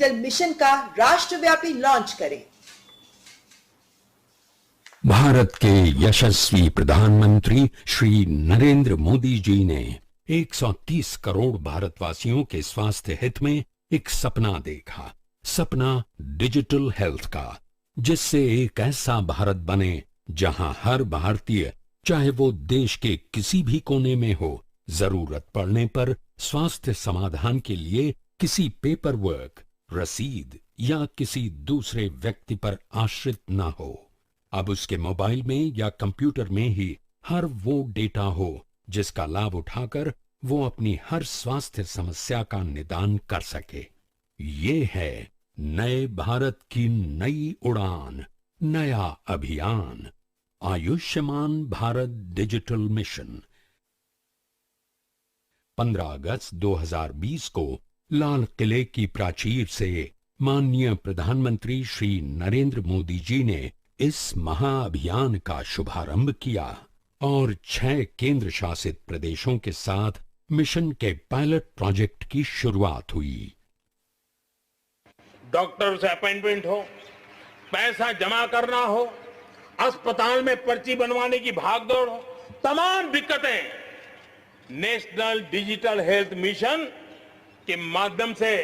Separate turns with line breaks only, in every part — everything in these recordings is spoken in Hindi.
मिशन का राष्ट्रव्यापी लॉन्च करें।
भारत के यशस्वी प्रधानमंत्री श्री नरेंद्र मोदी जी ने 130 करोड़ भारतवासियों के स्वास्थ्य हित में एक सपना देखा। सपना डिजिटल हेल्थ का, जिससे एक ऐसा भारत बने जहां हर भारतीय, चाहे वो देश के किसी भी कोने में हो, जरूरत पड़ने पर स्वास्थ्य समाधान के लिए किसी पेपर वर्क, रसीद या किसी दूसरे व्यक्ति पर आश्रित न हो। अब उसके मोबाइल में या कंप्यूटर में ही हर वो डेटा हो जिसका लाभ उठाकर वो अपनी हर स्वास्थ्य समस्या का निदान कर सके। ये है नए भारत की नई उड़ान, नया अभियान, आयुष्मान भारत डिजिटल मिशन। 15 अगस्त 2020 को लाल किले की प्राचीर से माननीय प्रधानमंत्री श्री नरेंद्र मोदी जी ने इस महाअभियान का शुभारंभ किया और 6 केंद्र शासित प्रदेशों के साथ मिशन के पायलट प्रोजेक्ट की शुरुआत हुई।
डॉक्टर से अपॉइंटमेंट हो, पैसा जमा करना हो, अस्पताल में पर्ची बनवाने की भागदौड़ हो, तमाम दिक्कतें नेशनल डिजिटल हेल्थ मिशन के माध्यम से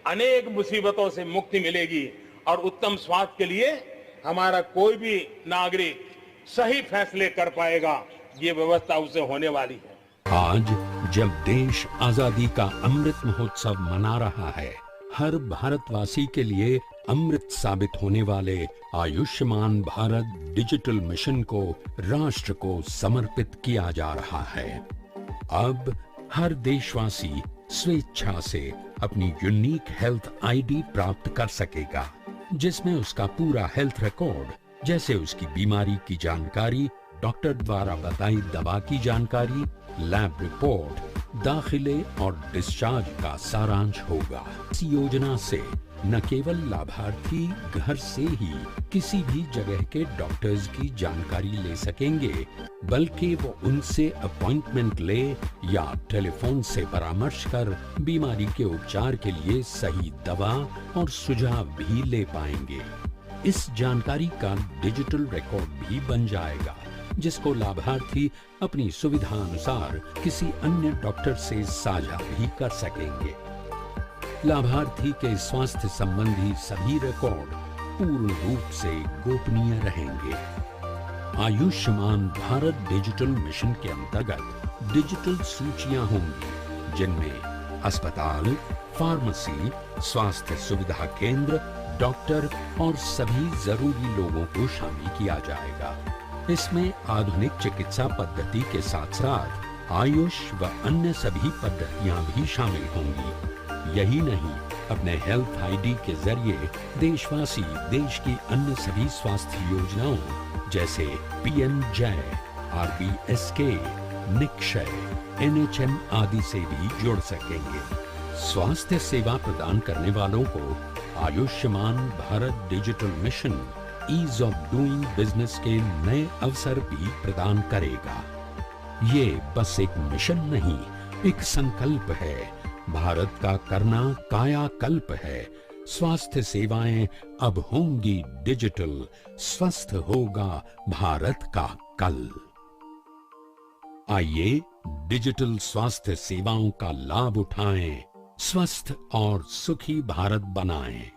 अनेक मुसीबतों से मुक्ति मिलेगी और उत्तम स्वास्थ्य के लिए हमारा कोई भी नागरिक सही फैसले कर पाएगा। ये व्यवस्था उसे होने वाली है।
आज जब देश आजादी का अमृत महोत्सव मना रहा है, हर भारतवासी के लिए अमृत साबित होने वाले आयुष्मान भारत डिजिटल मिशन को राष्ट्र को समर्पित किया जा रहा है। अब हर देशवासी स्वेच्छा से अपनी यूनिक हेल्थ आईडी प्राप्त कर सकेगा, जिसमें उसका पूरा हेल्थ रिकॉर्ड, जैसे उसकी बीमारी की जानकारी, डॉक्टर द्वारा बताई दवा की जानकारी, लैब रिपोर्ट, दाखिले और डिस्चार्ज का सारांश होगा। इस योजना से न केवल लाभार्थी घर से ही किसी भी जगह के डॉक्टर्स की जानकारी ले सकेंगे, बल्कि वो उनसे अपॉइंटमेंट ले या टेलीफोन से परामर्श कर बीमारी के उपचार के लिए सही दवा और सुझाव भी ले पाएंगे। इस जानकारी का डिजिटल रिकॉर्ड भी बन जाएगा, जिसको लाभार्थी अपनी सुविधा अनुसार किसी अन्य डॉक्टर से साझा भी कर सकेंगे। लाभार्थी के स्वास्थ्य संबंधी सभी रिकॉर्ड पूर्ण रूप से गोपनीय रहेंगे। आयुष्मान भारत डिजिटल मिशन के अंतर्गत डिजिटल सूचियां होंगी, जिनमें अस्पताल, फार्मेसी, स्वास्थ्य सुविधा केंद्र, डॉक्टर और सभी जरूरी लोगों को शामिल किया जाएगा। इसमें आधुनिक चिकित्सा पद्धति के साथ साथ आयुष व अन्य सभी पद्धतियां भी शामिल होंगी। यही नहीं, अपने हेल्थ आईडी के जरिए देशवासी देश की अन्य सभी स्वास्थ्य योजनाओं जैसे पीएम जय, आरबीएसके, निक्षय, एनएचएम आदि से भी जुड़ सकेंगे। स्वास्थ्य सेवा प्रदान करने वालों को Ayushman Bharat digital mission ease of doing business के नए अवसर भी प्रदान करेगा। ये बस एक मिशन नहीं, एक संकल्प है। भारत का करना कायाकल्प है। स्वास्थ्य सेवाएं अब होंगी डिजिटल, स्वस्थ होगा भारत का कल। आइए डिजिटल स्वास्थ्य सेवाओं का लाभ उठाएं, स्वस्थ और सुखी भारत बनाएं।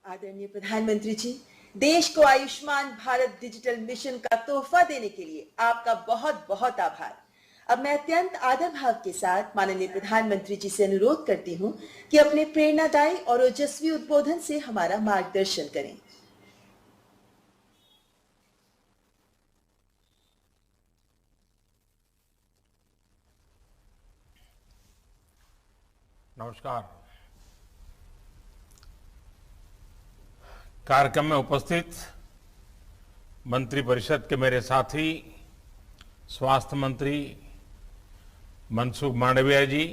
आदरणीय प्रधानमंत्री जी, देश को आयुष्मान भारत डिजिटल मिशन का तोहफा देने के लिए आपका बहुत बहुत आभार। अब मैं अत्यंत आदर भाव के साथ माननीय प्रधानमंत्री जी से अनुरोध करती हूं कि अपने प्रेरणादायी और ओजस्वी उद्बोधन से हमारा मार्गदर्शन करें।
नमस्कार। कार्यक्रम में उपस्थित मंत्रिपरिषद के मेरे साथी स्वास्थ्य मंत्री मनसुख मांडविया जी,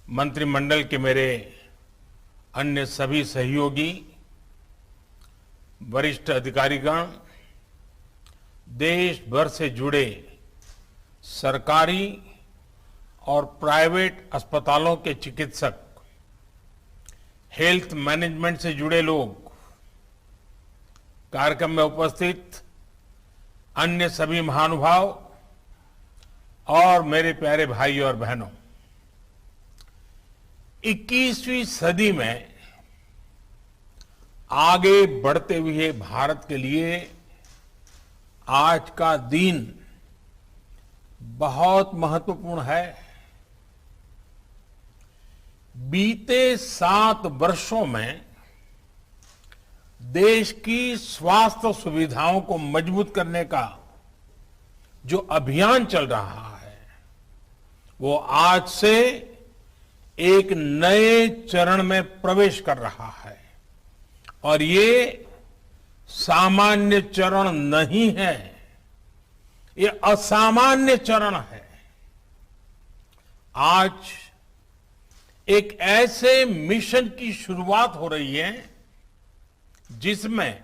मंत्रिमंडल के मेरे अन्य सभी सहयोगी, वरिष्ठ अधिकारीगण, देश भर से जुड़े सरकारी और प्राइवेट अस्पतालों के चिकित्सक, हेल्थ मैनेजमेंट से जुड़े लोग, कार्यक्रम में उपस्थित अन्य सभी महानुभाव और मेरे प्यारे भाई और बहनों, 21वीं सदी में आगे बढ़ते हुए भारत के लिए आज का दिन बहुत महत्वपूर्ण है। बीते 7 वर्षों में देश की स्वास्थ्य सुविधाओं को मजबूत करने का जो अभियान चल रहा है, वो आज से एक नए चरण में प्रवेश कर रहा है। और ये सामान्य चरण नहीं है, ये असामान्य चरण है। आज एक ऐसे मिशन की शुरुआत हो रही है जिसमें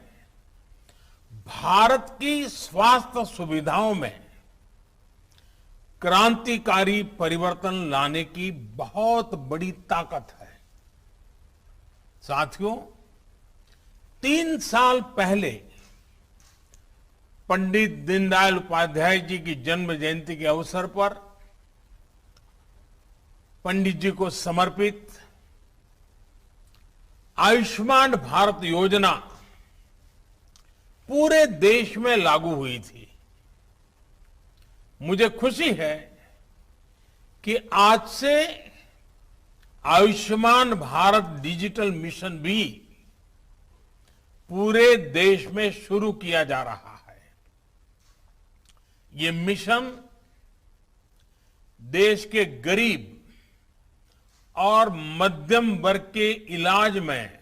भारत की स्वास्थ्य सुविधाओं में क्रांतिकारी परिवर्तन लाने की बहुत बड़ी ताकत है। साथियों, 3 साल पहले पंडित दीनदयाल उपाध्याय जी की जन्म जयंती के अवसर पर पंडित जी को समर्पित आयुष्मान भारत योजना पूरे देश में लागू हुई थी। मुझे खुशी है कि आज से आयुष्मान भारत डिजिटल मिशन भी पूरे देश में शुरू किया जा रहा है। ये मिशन देश के गरीब और मध्यम वर्ग के इलाज में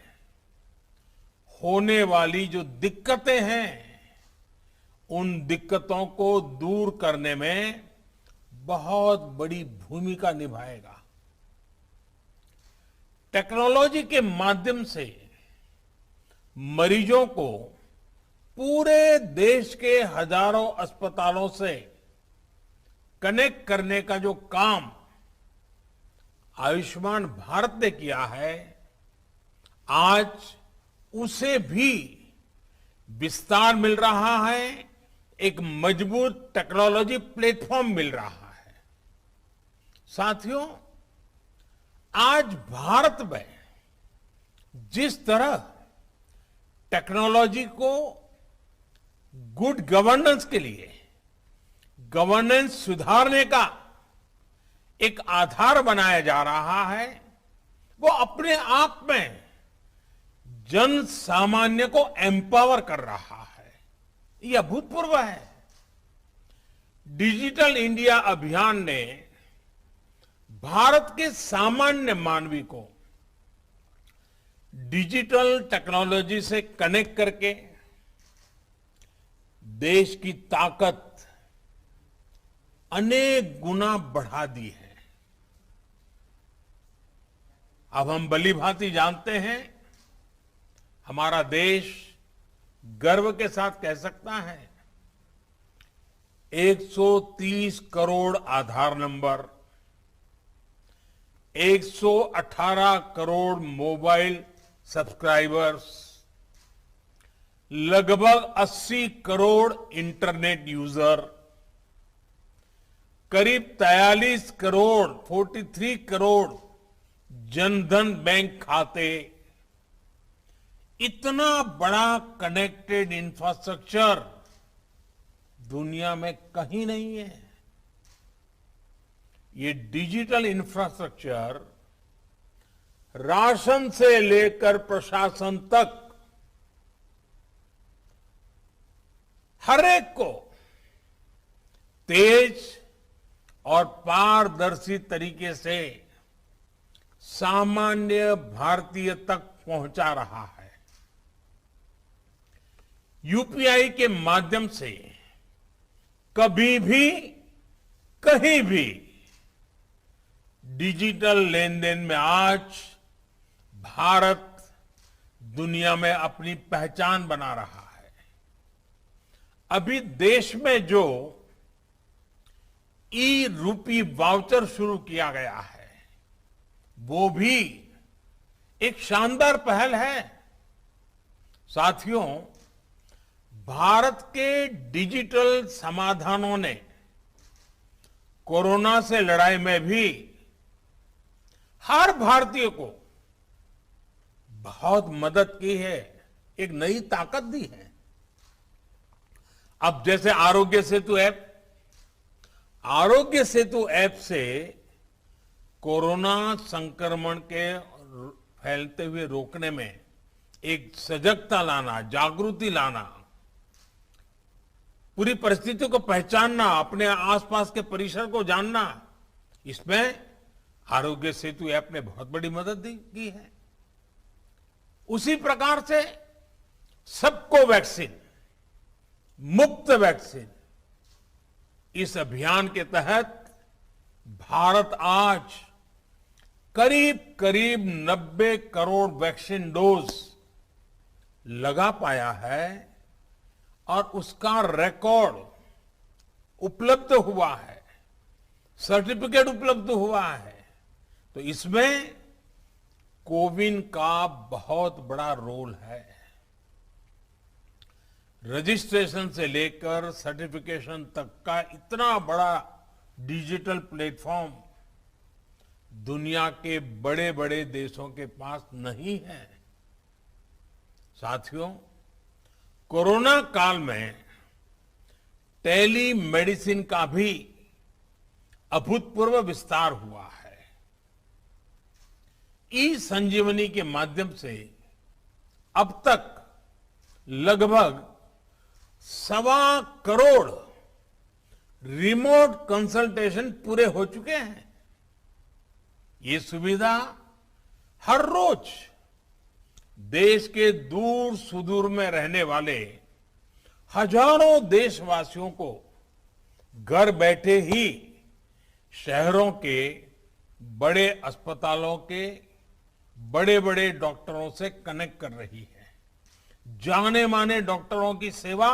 होने वाली जो दिक्कतें हैं, उन दिक्कतों को दूर करने में बहुत बड़ी भूमिका निभाएगा। टेक्नोलॉजी के माध्यम से मरीजों को पूरे देश के हजारों अस्पतालों से कनेक्ट करने का जो काम आयुष्मान भारत ने किया है, आज उसे भी विस्तार मिल रहा है, एक मजबूत टेक्नोलॉजी प्लेटफॉर्म मिल रहा है। साथियों, आज भारत में जिस तरह टेक्नोलॉजी को गुड गवर्नेंस के लिए, गवर्नेंस सुधारने का एक आधार बनाया जा रहा है, वो अपने आप में जन सामान्य को एम्पावर कर रहा है। यह अभूतपूर्व है। डिजिटल इंडिया अभियान ने भारत के सामान्य मानवी को डिजिटल टेक्नोलॉजी से कनेक्ट करके देश की ताकत अनेक गुना बढ़ा दी है। अब हम भलीभांति जानते हैं, हमारा देश गर्व के साथ कह सकता है 130 करोड़ आधार नंबर, 118 करोड़ मोबाइल सब्सक्राइबर्स, लगभग 80 करोड़ इंटरनेट यूजर, करीब 43 करोड़ 43 करोड़ जनधन बैंक खाते, इतना बड़ा कनेक्टेड इंफ्रास्ट्रक्चर दुनिया में कहीं नहीं है। ये डिजिटल इंफ्रास्ट्रक्चर राशन से लेकर प्रशासन तक हर एक को तेज और पारदर्शी तरीके से सामान्य भारतीय तक पहुंचा रहा है। यूपीआई के माध्यम से कभी भी कहीं भी डिजिटल लेन देन में आज भारत दुनिया में अपनी पहचान बना रहा है। अभी देश में जो ई रूपी वाउचर शुरू किया गया है, वो भी एक शानदार पहल है। साथियों, भारत के डिजिटल समाधानों ने कोरोना से लड़ाई में भी हर भारतीय को बहुत मदद की है, एक नई ताकत दी है। अब जैसे आरोग्य सेतु ऐप से कोरोना संक्रमण के फैलते हुए रोकने में एक सजगता लाना, जागृति लाना, पूरी परिस्थितियों को पहचानना, अपने आसपास के परिसर को जानना, इसमें आरोग्य सेतु ऐप ने बहुत बड़ी मदद की है। उसी प्रकार से सबको वैक्सीन, मुफ्त वैक्सीन, इस अभियान के तहत भारत आज करीब करीब 90 करोड़ वैक्सीन डोज लगा पाया है और उसका रिकॉर्ड उपलब्ध हुआ है, सर्टिफिकेट उपलब्ध हुआ है। तो इसमें कोविन का बहुत बड़ा रोल है। रजिस्ट्रेशन से लेकर सर्टिफिकेशन तक का इतना बड़ा डिजिटल प्लेटफॉर्म दुनिया के बड़े बड़े देशों के पास नहीं है। साथियों, कोरोना काल में टेली मेडिसिन का भी अभूतपूर्व विस्तार हुआ है। ई संजीवनी के माध्यम से अब तक लगभग 1.25 करोड़ रिमोट कंसल्टेशन पूरे हो चुके हैं। ये सुविधा हर रोज देश के दूर सुदूर में रहने वाले हजारों देशवासियों को घर बैठे ही शहरों के बड़े अस्पतालों के बड़े बड़े डॉक्टरों से कनेक्ट कर रही है। जाने माने डॉक्टरों की सेवा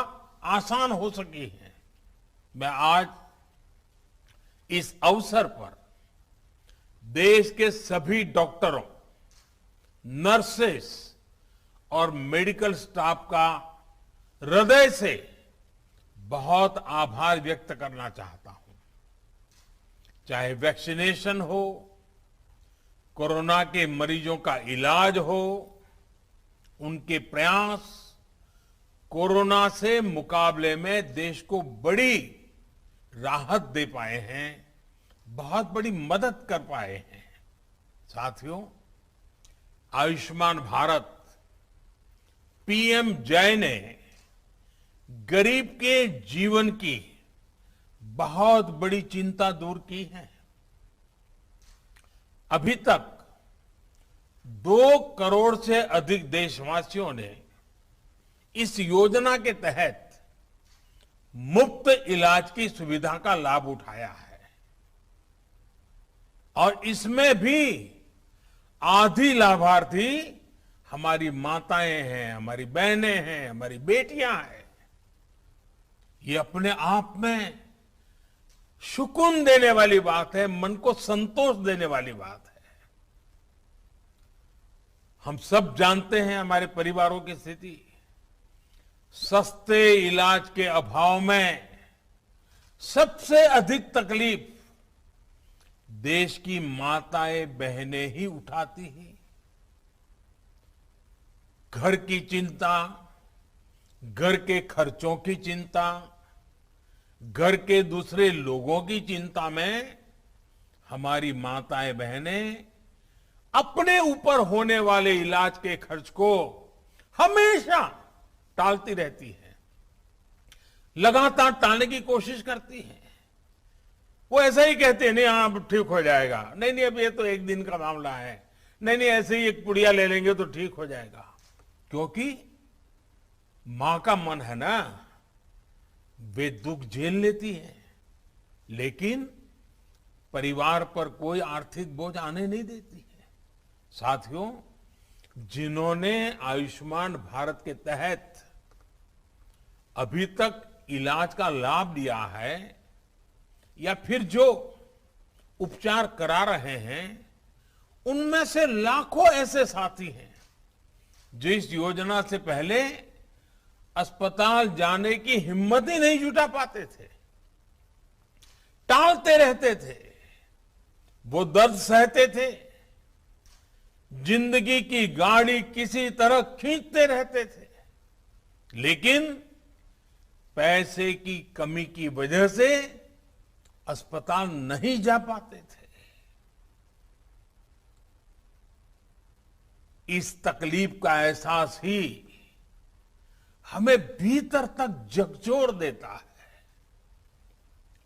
आसान हो सकी है। मैं आज इस अवसर पर देश के सभी डॉक्टरों, नर्सेस और मेडिकल स्टाफ का हृदय से बहुत आभार व्यक्त करना चाहता हूं। चाहे वैक्सीनेशन हो, कोरोना के मरीजों का इलाज हो, उनके प्रयास कोरोना से मुकाबले में देश को बड़ी राहत दे पाए हैं, बहुत बड़ी मदद कर पाए हैं। साथियों, आयुष्मान भारत पीएम जय ने गरीब के जीवन की बहुत बड़ी चिंता दूर की है। अभी तक 2 करोड़ से अधिक देशवासियों ने इस योजना के तहत मुफ्त इलाज की सुविधा का लाभ उठाया है और इसमें भी आधी लाभार्थी हमारी माताएं हैं, हमारी बहनें हैं, हमारी बेटियां हैं। ये अपने आप में सुकून देने वाली बात है, मन को संतोष देने वाली बात है। हम सब जानते हैं हमारे परिवारों की स्थिति। सस्ते इलाज के अभाव में सबसे अधिक तकलीफ देश की माताएं बहनें ही उठाती हैं। घर की चिंता, घर के खर्चों की चिंता, घर के दूसरे लोगों की चिंता में हमारी माताएं बहनें अपने ऊपर होने वाले इलाज के खर्च को हमेशा टालती रहती है, लगातार टालने की कोशिश करती है। वो ऐसा ही कहते हैं, नहीं हाँ अब ठीक हो जाएगा, नहीं अब ये तो एक दिन का मामला है, नहीं ऐसे ही एक पुड़िया ले लेंगे तो ठीक हो जाएगा। क्योंकि मां का मन है ना, वे दुख झेल लेती है, लेकिन परिवार पर कोई आर्थिक बोझ आने नहीं देती है। साथियों, जिन्होंने आयुष्मान भारत के तहत अभी तक इलाज का लाभ लिया है, या फिर जो उपचार करा रहे हैं, उनमें से लाखों ऐसे साथी हैं जो इस योजना से पहले अस्पताल जाने की हिम्मत ही नहीं जुटा पाते थे, टालते रहते थे, वो दर्द सहते थे, जिंदगी की गाड़ी किसी तरह खींचते रहते थे, लेकिन पैसे की कमी की वजह से अस्पताल नहीं जा पाते थे। इस तकलीफ का एहसास ही हमें भीतर तक झकझोर देता है।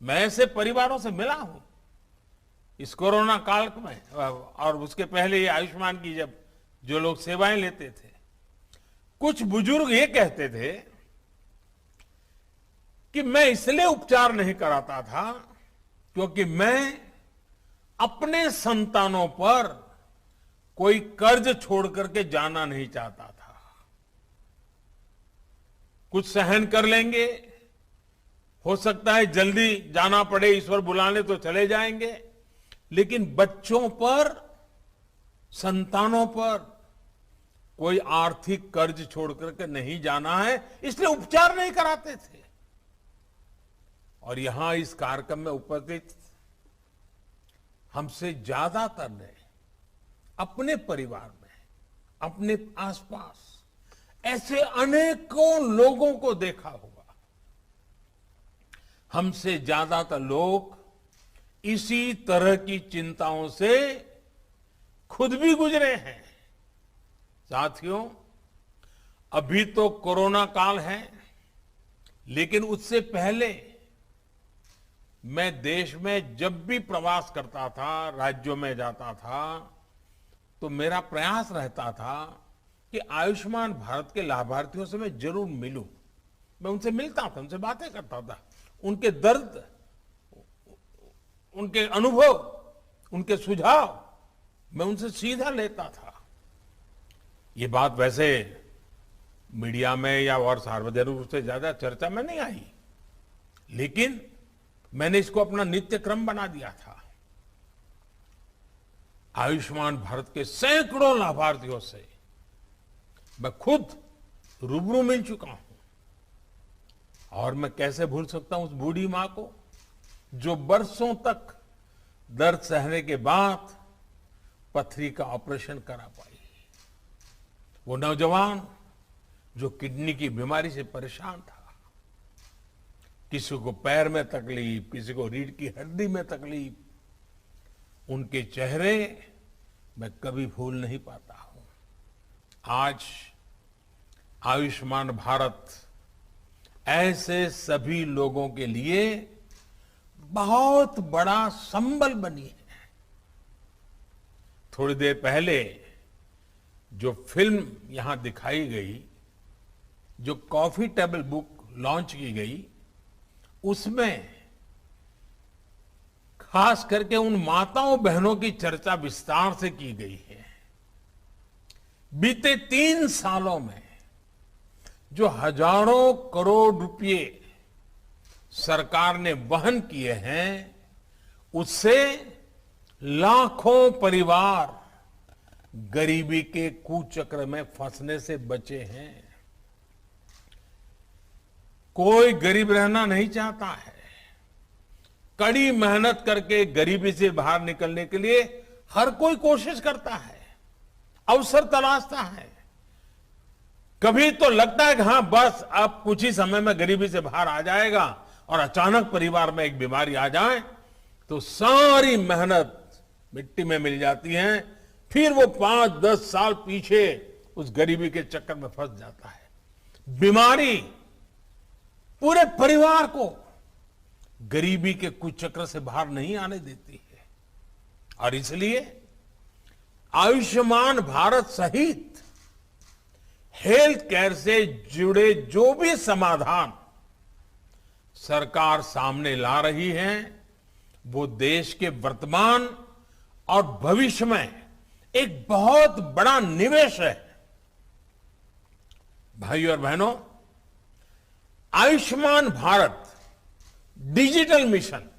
मैं ऐसे परिवारों से मिला हूं इस कोरोना काल में, और उसके पहले ये आयुष्मान की जब जो लोग सेवाएं लेते थे, कुछ बुजुर्ग ये कहते थे कि मैं इसलिए उपचार नहीं कराता था क्योंकि मैं अपने संतानों पर कोई कर्ज छोड़ करके जाना नहीं चाहता था। कुछ सहन कर लेंगे, हो सकता है जल्दी जाना पड़े, ईश्वर बुलाने तो चले जाएंगे, लेकिन बच्चों पर, संतानों पर कोई आर्थिक कर्ज छोड़ करके नहीं जाना है, इसलिए उपचार नहीं कराते थे। और यहां इस कार्यक्रम में उपस्थित हमसे ज्यादातर ने अपने परिवार में, अपने आसपास ऐसे अनेकों लोगों को देखा होगा। हमसे ज्यादातर लोग इसी तरह की चिंताओं से खुद भी गुजरे हैं। साथियों, अभी तो कोरोना काल है, लेकिन उससे पहले मैं देश में जब भी प्रवास करता था, राज्यों में जाता था, तो मेरा प्रयास रहता था कि आयुष्मान भारत के लाभार्थियों से मैं जरूर मिलूं। मैं उनसे मिलता था, उनसे बातें करता था, उनके दर्द, उनके अनुभव, उनके सुझाव मैं उनसे सीधा लेता था। ये बात वैसे मीडिया में या और सार्वजनिक रूप से ज्यादा चर्चा में नहीं आई, लेकिन मैंने इसको अपना नित्य क्रम बना दिया था। आयुष्मान भारत के सैकड़ों लाभार्थियों से मैं खुद रूबरू मिल चुका हूं, और मैं कैसे भूल सकता हूं उस बूढ़ी मां को जो बरसों तक दर्द सहने के बाद पथरी का ऑपरेशन करा पाई, वो नौजवान जो किडनी की बीमारी से परेशान था, किसी को पैर में तकलीफ, किसी को रीढ़ की हड्डी में तकलीफ, उनके चेहरे मैं कभी भूल नहीं पाता हूं। आज आयुष्मान भारत ऐसे सभी लोगों के लिए बहुत बड़ा संबल बनी है। थोड़ी देर पहले जो फिल्म यहां दिखाई गई, जो कॉफी टेबल बुक लॉन्च की गई, उसमें खास करके उन माताओं बहनों की चर्चा विस्तार से की गई है। बीते 3 सालों में जो हजारों करोड़ रुपए सरकार ने वहन किए हैं, उससे लाखों परिवार गरीबी के कुचक्र में फंसने से बचे हैं। कोई गरीब रहना नहीं चाहता है। कड़ी मेहनत करके गरीबी से बाहर निकलने के लिए हर कोई कोशिश करता है, अवसर तलाशता है। कभी तो लगता है कि हाँ बस अब कुछ ही समय में गरीबी से बाहर आ जाएगा, और अचानक परिवार में एक बीमारी आ जाए तो सारी मेहनत मिट्टी में मिल जाती है। फिर वो 5-10 साल पीछे उस गरीबी के चक्कर में फंस जाता है। बीमारी पूरे परिवार को गरीबी के कुचक्र से बाहर नहीं आने देती है, और इसलिए आयुष्मान भारत सहित हेल्थ केयर से जुड़े जो भी समाधान सरकार सामने ला रही है, वो देश के वर्तमान और भविष्य में एक बहुत बड़ा निवेश है। भाइयों और बहनों, आयुष्मान भारत डिजिटल मिशन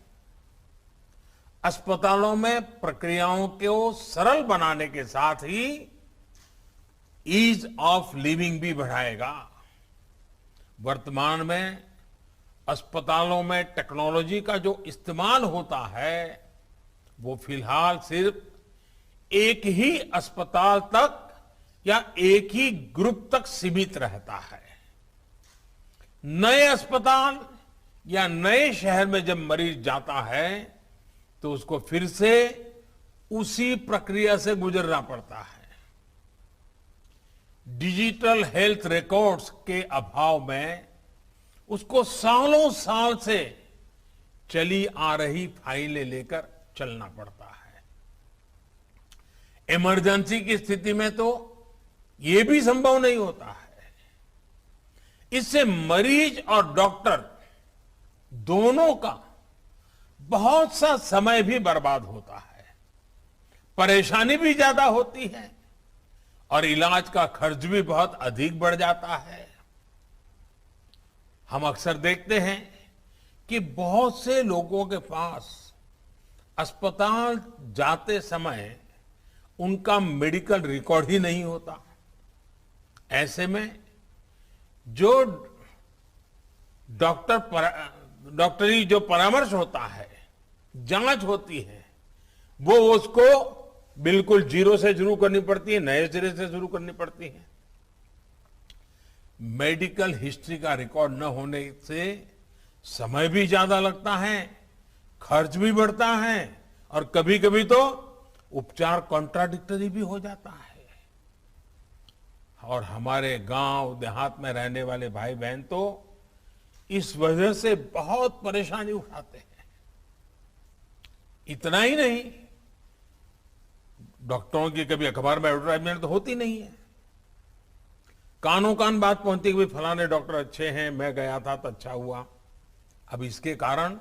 अस्पतालों में प्रक्रियाओं को सरल बनाने के साथ ही ईज ऑफ लिविंग भी बढ़ाएगा। वर्तमान में अस्पतालों में टेक्नोलॉजी का जो इस्तेमाल होता है वो फिलहाल सिर्फ एक ही अस्पताल तक या एक ही ग्रुप तक सीमित रहता है। नए अस्पताल या नए शहर में जब मरीज जाता है तो उसको फिर से उसी प्रक्रिया से गुजरना पड़ता है। डिजिटल हेल्थ रिकॉर्ड्स के अभाव में उसको सालों साल से चली आ रही फाइलें लेकर चलना पड़ता है। इमरजेंसी की स्थिति में तो यह भी संभव नहीं होता है। इससे मरीज और डॉक्टर दोनों का बहुत सा समय भी बर्बाद होता है, परेशानी भी ज्यादा होती है और इलाज का खर्च भी बहुत अधिक बढ़ जाता है। हम अक्सर देखते हैं कि बहुत से लोगों के पास अस्पताल जाते समय उनका मेडिकल रिकॉर्ड ही नहीं होता। ऐसे में जो डॉक्टरी जो परामर्श होता है, जांच होती है, वो उसको बिल्कुल जीरो से शुरू करनी पड़ती है, नए सिरे से शुरू करनी पड़ती है। मेडिकल हिस्ट्री का रिकॉर्ड न होने से समय भी ज्यादा लगता है, खर्च भी बढ़ता है और कभी कभी तो उपचार कॉन्ट्राडिक्टरी भी हो जाता है। और हमारे गांव देहात में रहने वाले भाई बहन तो इस वजह से बहुत परेशानी उठाते हैं। इतना ही नहीं, डॉक्टरों की कभी अखबार में एडवर्टाइजमेंट तो होती नहीं है। कानों कान बात पहुंचती है कि फलाने डॉक्टर अच्छे हैं, मैं गया था तो अच्छा हुआ। अब इसके कारण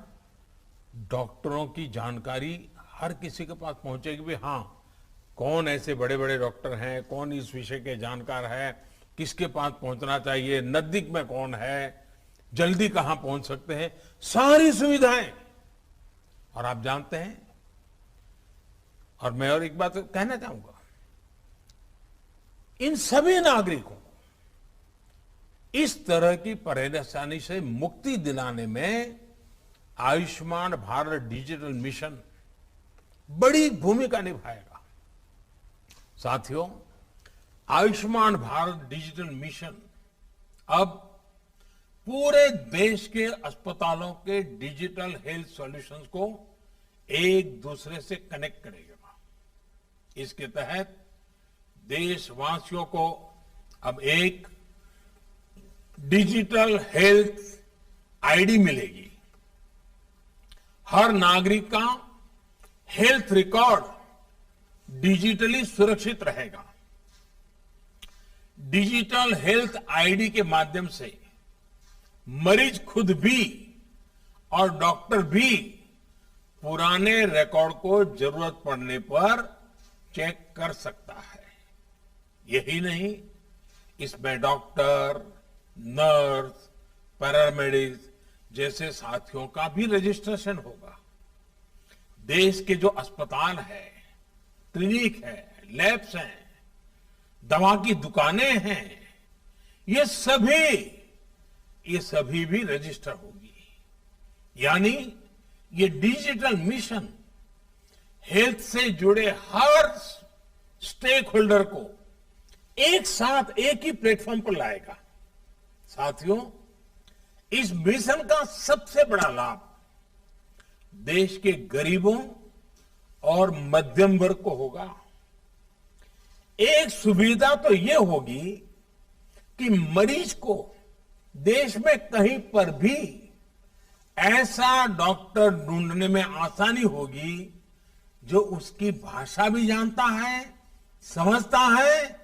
डॉक्टरों की जानकारी हर किसी के पास पहुंचेगी भी, हाँ कौन ऐसे बड़े बड़े डॉक्टर हैं, कौन इस विषय के जानकार है, किसके पास पहुंचना चाहिए, नजदीक में कौन है, जल्दी कहां पहुंच सकते हैं, सारी सुविधाएं। और आप जानते हैं, और मैं और एक बात कहना चाहूंगा, इन सभी नागरिकों को इस तरह की परेशानी से मुक्ति दिलाने में आयुष्मान भारत डिजिटल मिशन बड़ी भूमिका निभाएगा। साथियों, आयुष्मान भारत डिजिटल मिशन अब पूरे देश के अस्पतालों के डिजिटल हेल्थ सॉल्यूशंस को एक दूसरे से कनेक्ट करेगा। इसके तहत देशवासियों को अब एक डिजिटल हेल्थ आईडी मिलेगी। हर नागरिक का हेल्थ रिकॉर्ड डिजिटली सुरक्षित रहेगा। डिजिटल हेल्थ आईडी के माध्यम से मरीज खुद भी और डॉक्टर भी पुराने रिकॉर्ड को जरूरत पड़ने पर चेक कर सकता है। यही नहीं, इसमें डॉक्टर, नर्स, पैरामेडिक्स जैसे साथियों का भी रजिस्ट्रेशन होगा। देश के जो अस्पताल है, क्लिनिक है, लैब्स हैं, दवा की दुकानें हैं, ये सभी भी रजिस्टर होगी। यानी ये डिजिटल मिशन हेल्थ से जुड़े हर स्टेक होल्डर को एक साथ एक ही प्लेटफॉर्म पर लाएगा। साथियों, इस मिशन का सबसे बड़ा लाभ देश के गरीबों और मध्यम वर्ग को होगा। एक सुविधा तो यह होगी कि मरीज को देश में कहीं पर भी ऐसा डॉक्टर ढूंढने में आसानी होगी जो उसकी भाषा भी जानता है, समझता है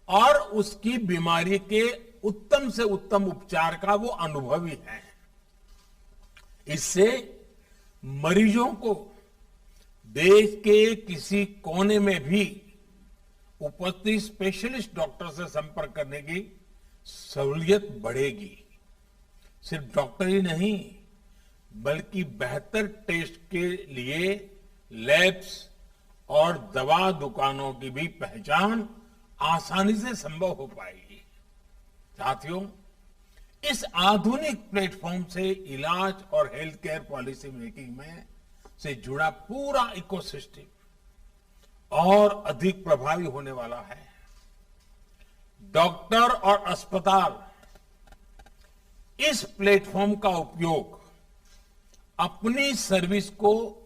और उसकी बीमारी के उत्तम से उत्तम उपचार का वो अनुभवी है। इससे मरीजों को देश के किसी कोने में भी उपस्थित स्पेशलिस्ट डॉक्टर से संपर्क करने की सहूलियत बढ़ेगी। सिर्फ डॉक्टर ही नहीं, बल्कि बेहतर टेस्ट के लिए लैब्स और दवा दुकानों की भी पहचान आसानी से संभव हो पाएगी। साथियों, इस आधुनिक प्लेटफॉर्म से इलाज और हेल्थ केयर पॉलिसी मेकिंग में से जुड़ा पूरा इकोसिस्टम और अधिक प्रभावी होने वाला है। डॉक्टर और अस्पताल इस प्लेटफॉर्म का उपयोग अपनी सर्विस को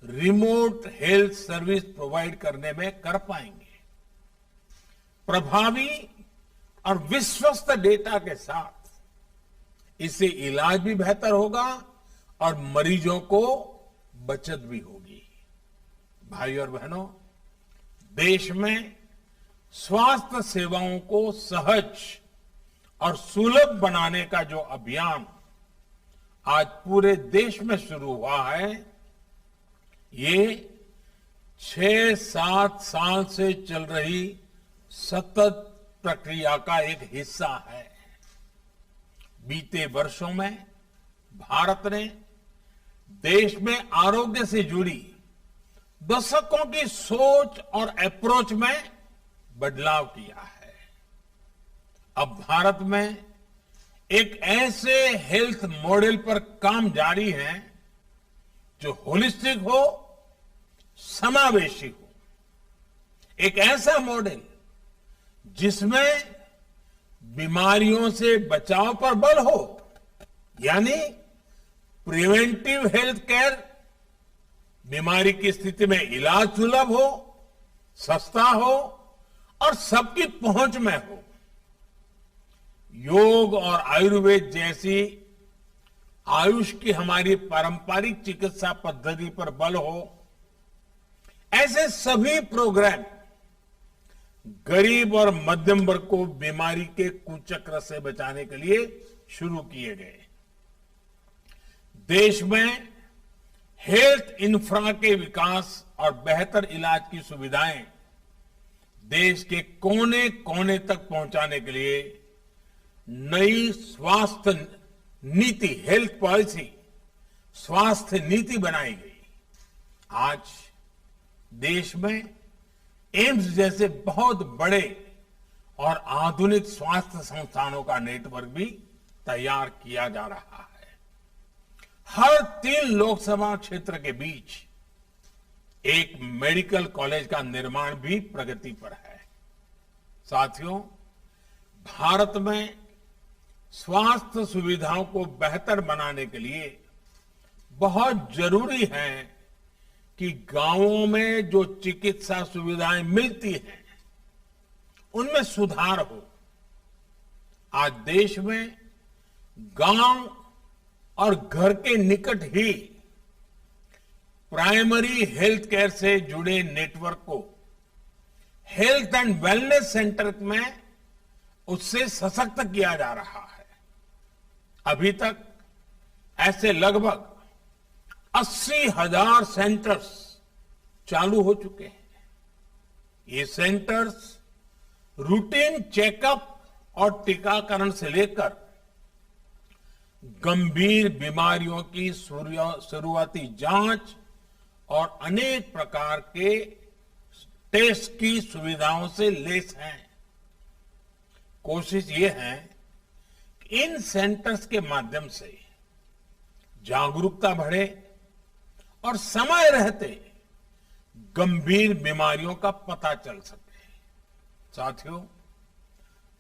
रिमोट हेल्थ सर्विस प्रोवाइड करने में कर पाएंगे। प्रभावी और विश्वस्त डेटा के साथ इससे इलाज भी बेहतर होगा और मरीजों को बचत भी होगी। भाई और बहनों, देश में स्वास्थ्य सेवाओं को सहज और सुलभ बनाने का जो अभियान आज पूरे देश में शुरू हुआ है, ये 6-7 साल से चल रही सतत प्रक्रिया का एक हिस्सा है। बीते वर्षों में भारत ने देश में आरोग्य से जुड़ी दशकों की सोच और अप्रोच में बदलाव किया है। अब भारत में एक ऐसे हेल्थ मॉडल पर काम जारी है जो होलिस्टिक हो, समावेशी हो। एक ऐसा मॉडल जिसमें बीमारियों से बचाव पर बल हो, यानी प्रिवेंटिव हेल्थ केयर, बीमारी की स्थिति में इलाज सुलभ हो, सस्ता हो और सबकी पहुंच में हो। योग और आयुर्वेद जैसी आयुष की हमारी पारंपरिक चिकित्सा पद्धति पर बल हो। ऐसे सभी प्रोग्राम गरीब और मध्यम वर्ग को बीमारी के कुचक्र से बचाने के लिए शुरू किए गए। देश में हेल्थ इंफ्रा के विकास और बेहतर इलाज की सुविधाएं देश के कोने कोने तक पहुंचाने के लिए नई स्वास्थ्य नीति, हेल्थ पॉलिसी, स्वास्थ्य नीति बनाई गई। आज देश में एम्स जैसे बहुत बड़े और आधुनिक स्वास्थ्य संस्थानों का नेटवर्क भी तैयार किया जा रहा है। हर 3 लोकसभा क्षेत्र के बीच एक मेडिकल कॉलेज का निर्माण भी प्रगति पर है। साथियों, भारत में स्वास्थ्य सुविधाओं को बेहतर बनाने के लिए बहुत जरूरी है कि गांवों में जो चिकित्सा सुविधाएं मिलती हैं, उनमें सुधार हो। आज देश में गांव और घर के निकट ही प्राइमरी हेल्थ केयर से जुड़े नेटवर्क को हेल्थ एंड वेलनेस सेंटर में उससे सशक्त किया जा रहा है। अभी तक ऐसे लगभग 80,000 सेंटर्स चालू हो चुके हैं। ये सेंटर्स रूटीन चेकअप और टीकाकरण से लेकर गंभीर बीमारियों की शुरुआती जांच और अनेक प्रकार के टेस्ट की सुविधाओं से लैस हैं। कोशिश ये है कि इन सेंटर्स के माध्यम से जागरूकता बढ़े और समय रहते गंभीर बीमारियों का पता चल सके। साथियों,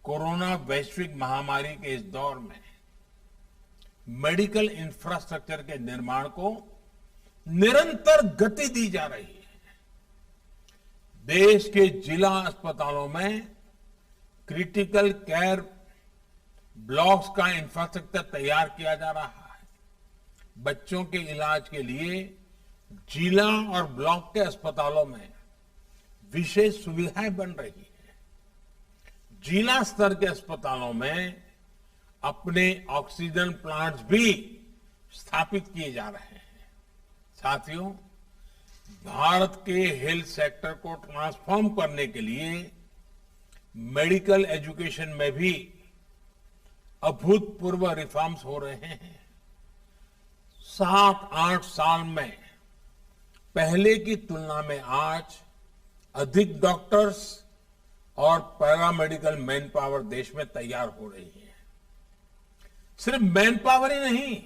कोरोना वैश्विक महामारी के इस दौर में मेडिकल इंफ्रास्ट्रक्चर के निर्माण को निरंतर गति दी जा रही है। देश के जिला अस्पतालों में क्रिटिकल केयर ब्लॉक्स का इंफ्रास्ट्रक्चर तैयार किया जा रहा है। बच्चों के इलाज के लिए जिला और ब्लॉक के अस्पतालों में विशेष सुविधाएं बन रही है। जिला स्तर के अस्पतालों में अपने ऑक्सीजन प्लांट्स भी स्थापित किए जा रहे हैं। साथियों, भारत के हेल्थ सेक्टर को ट्रांसफॉर्म करने के लिए मेडिकल एजुकेशन में भी अभूतपूर्व रिफॉर्म्स हो रहे हैं। 7-8 साल में पहले की तुलना में आज अधिक डॉक्टर्स और पैरामेडिकल मैन पावर देश में तैयार हो रही है। सिर्फ मैन पावर ही नहीं,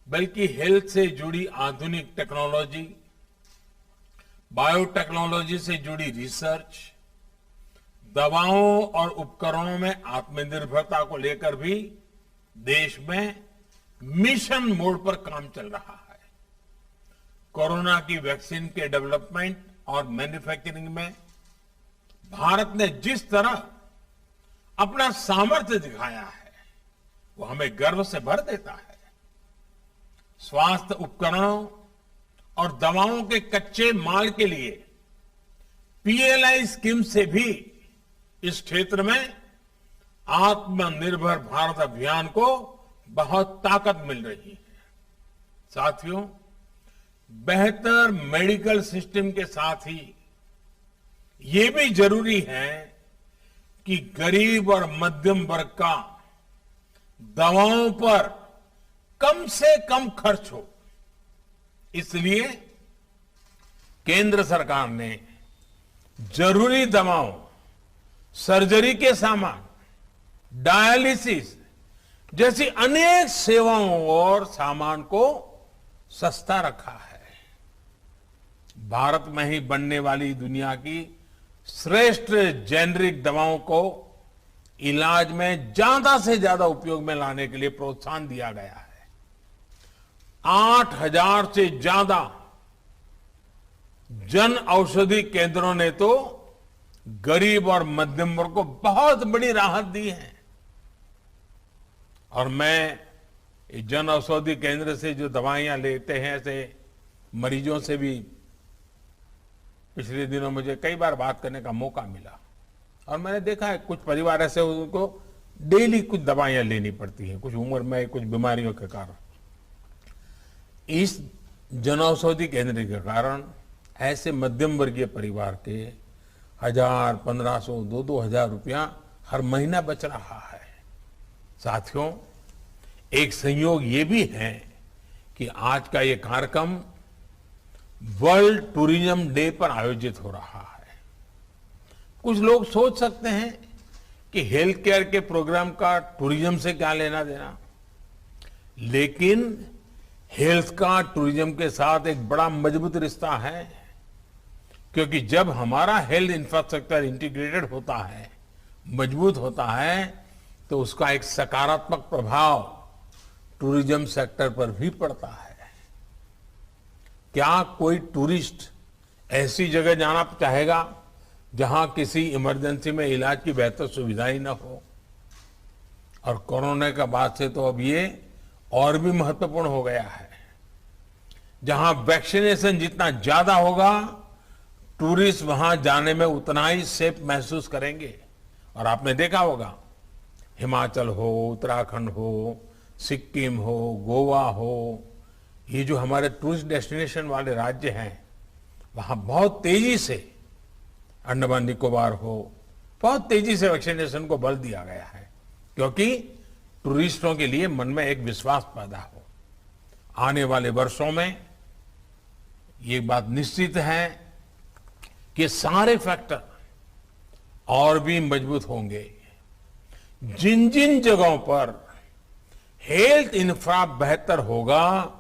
बल्कि हेल्थ से जुड़ी आधुनिक टेक्नोलॉजी, बायोटेक्नोलॉजी से जुड़ी रिसर्च, दवाओं और उपकरणों में आत्मनिर्भरता को लेकर भी देश में मिशन मोड पर काम चल रहा है। कोरोना की वैक्सीन के डेवलपमेंट और मैन्युफैक्चरिंग में भारत ने जिस तरह अपना सामर्थ्य दिखाया है, वो हमें गर्व से भर देता है। स्वास्थ्य उपकरणों और दवाओं के कच्चे माल के लिए पीएलआई स्कीम से भी इस क्षेत्र में आत्मनिर्भर भारत अभियान को बहुत ताकत मिल रही है। साथियों, बेहतर मेडिकल सिस्टम के साथ ही ये भी जरूरी है कि गरीब और मध्यम वर्ग का दवाओं पर कम से कम खर्च हो। इसलिए केंद्र सरकार ने जरूरी दवाओं, सर्जरी के सामान, डायलिसिस जैसी अनेक सेवाओं और सामान को सस्ता रखा है। भारत में ही बनने वाली दुनिया की श्रेष्ठ जेनरिक दवाओं को इलाज में ज्यादा से ज्यादा उपयोग में लाने के लिए प्रोत्साहन दिया गया है। 8,000 से ज्यादा जन औषधि केंद्रों ने तो गरीब और मध्यम वर्ग को बहुत बड़ी राहत दी है। और मैं जन औषधि केंद्र से जो दवाइयां लेते हैं, ऐसे मरीजों से भी पिछले दिनों मुझे कई बार बात करने का मौका मिला और मैंने देखा है कुछ परिवार ऐसे उनको डेली कुछ दवाइयां लेनी पड़ती हैं, कुछ उम्र में कुछ बीमारियों के कारण। इस जन औषधि केंद्र के कारण ऐसे मध्यम वर्गीय परिवार के 1,000, 1,500, 2,000 रुपया हर महीना बच रहा है। साथियों, एक संयोग ये भी है कि आज का ये कार्यक्रम वर्ल्ड टूरिज्म डे पर आयोजित हो रहा है। कुछ लोग सोच सकते हैं कि हेल्थ केयर के प्रोग्राम का टूरिज्म से क्या लेना देना, लेकिन हेल्थ का टूरिज्म के साथ एक बड़ा मजबूत रिश्ता है, क्योंकि जब हमारा हेल्थ इंफ्रास्ट्रक्चर इंटीग्रेटेड होता है, मजबूत होता है, तो उसका एक सकारात्मक प्रभाव टूरिज्म सेक्टर पर भी पड़ता है। क्या कोई टूरिस्ट ऐसी जगह जाना चाहेगा जहां किसी इमरजेंसी में इलाज की बेहतर सुविधा ही न हो? और कोरोना के बाद से तो अब ये और भी महत्वपूर्ण हो गया है। जहां वैक्सीनेशन जितना ज्यादा होगा, टूरिस्ट वहां जाने में उतना ही सेफ महसूस करेंगे। और आपने देखा होगा, हिमाचल हो, उत्तराखंड हो, सिक्किम हो, गोवा हो, ये जो हमारे टूरिस्ट डेस्टिनेशन वाले राज्य हैं, वहां बहुत तेजी से, अंडमान निकोबार हो, बहुत तेजी से वैक्सीनेशन को बल दिया गया है, क्योंकि टूरिस्टों के लिए मन में एक विश्वास पैदा हो। आने वाले वर्षों में ये बात निश्चित है कि सारे फैक्टर और भी मजबूत होंगे। जिन जिन जगहों पर हेल्थ इंफ्रा बेहतर होगा,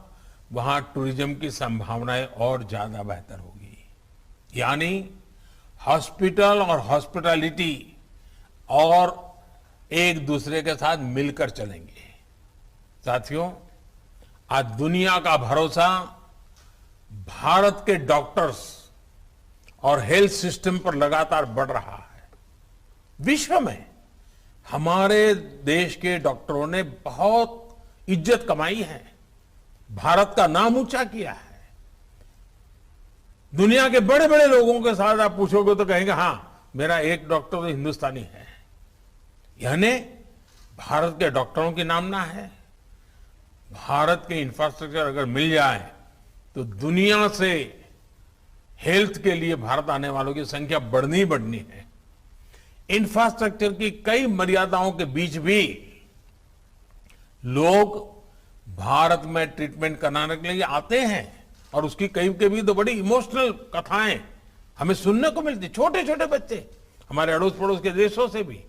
वहां टूरिज्म की संभावनाएं और ज्यादा बेहतर होगी। यानी हॉस्पिटल और हॉस्पिटैलिटी और एक दूसरे के साथ मिलकर चलेंगे। साथियों, आज दुनिया का भरोसा भारत के डॉक्टर्स और हेल्थ सिस्टम पर लगातार बढ़ रहा है। विश्व में हमारे देश के डॉक्टरों ने बहुत इज्जत कमाई है, भारत का नाम ऊंचा किया है। दुनिया के बड़े बड़े लोगों के साथ आप पूछोगे तो कहेंगे, हां, मेरा एक डॉक्टर तो हिंदुस्तानी है। यानी भारत के डॉक्टरों की नामना है। भारत के इंफ्रास्ट्रक्चर अगर मिल जाए तो दुनिया से हेल्थ के लिए भारत आने वालों की संख्या बढ़नी ही बढ़नी है। इंफ्रास्ट्रक्चर की कई मर्यादाओं के बीच भी लोग भारत में ट्रीटमेंट कराने के लिए आते हैं, और उसकी कई कभी तो बड़ी इमोशनल कथाएं हमें सुनने को मिलती। छोटे छोटे बच्चे हमारे अड़ोस पड़ोस के देशों से भी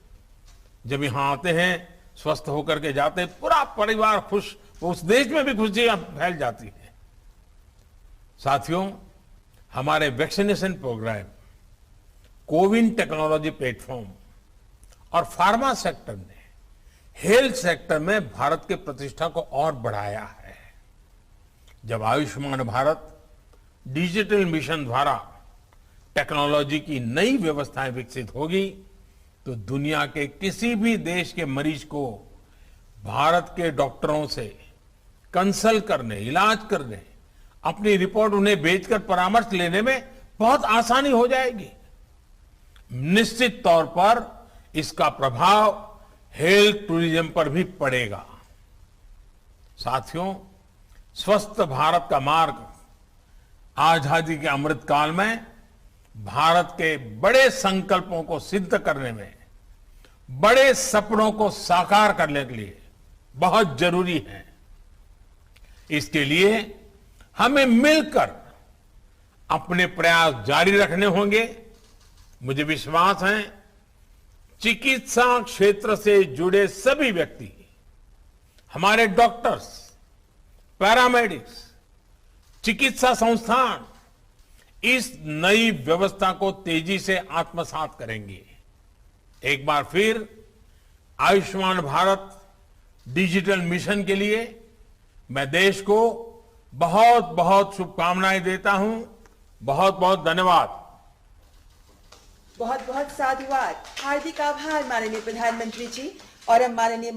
जब यहाँ आते हैं, स्वस्थ होकर के जाते हैं, पूरा परिवार खुश, उस देश में भी खुशियां फैल जाती है। साथियों, हमारे vaccination programme, CoWIN technology platform और फार्मा सेक्टर ने हेल्थ सेक्टर में भारत की प्रतिष्ठा को और बढ़ाया है। जब आयुष्मान भारत डिजिटल मिशन द्वारा टेक्नोलॉजी की नई व्यवस्थाएं विकसित होगी तो दुनिया के किसी भी देश के मरीज को भारत के डॉक्टरों से कंसल्ट करने, इलाज करने, अपनी रिपोर्ट उन्हें भेजकर परामर्श लेने में बहुत आसानी हो जाएगी। निश्चित तौर पर इसका प्रभाव हेल्थ टूरिज्म पर भी पड़ेगा। साथियों, स्वस्थ भारत का मार्ग आजादी के अमृत काल में भारत के बड़े संकल्पों को सिद्ध करने में, बड़े सपनों को साकार करने के लिए बहुत जरूरी है। इसके लिए हमें मिलकर अपने प्रयास जारी रखने होंगे। मुझे विश्वास है चिकित्सा क्षेत्र से जुड़े सभी व्यक्ति, हमारे डॉक्टर्स, पैरामेडिक्स, चिकित्सा संस्थान इस नई व्यवस्था को तेजी से आत्मसात करेंगे। एक बार फिर आयुष्मान भारत डिजिटल मिशन के लिए मैं देश को बहुत बहुत शुभकामनाएं देता हूं। बहुत बहुत धन्यवाद।
बहुत बहुत साधुवाद। हार्दिक आभार माननीय प्रधानमंत्री जी। और हम माननीय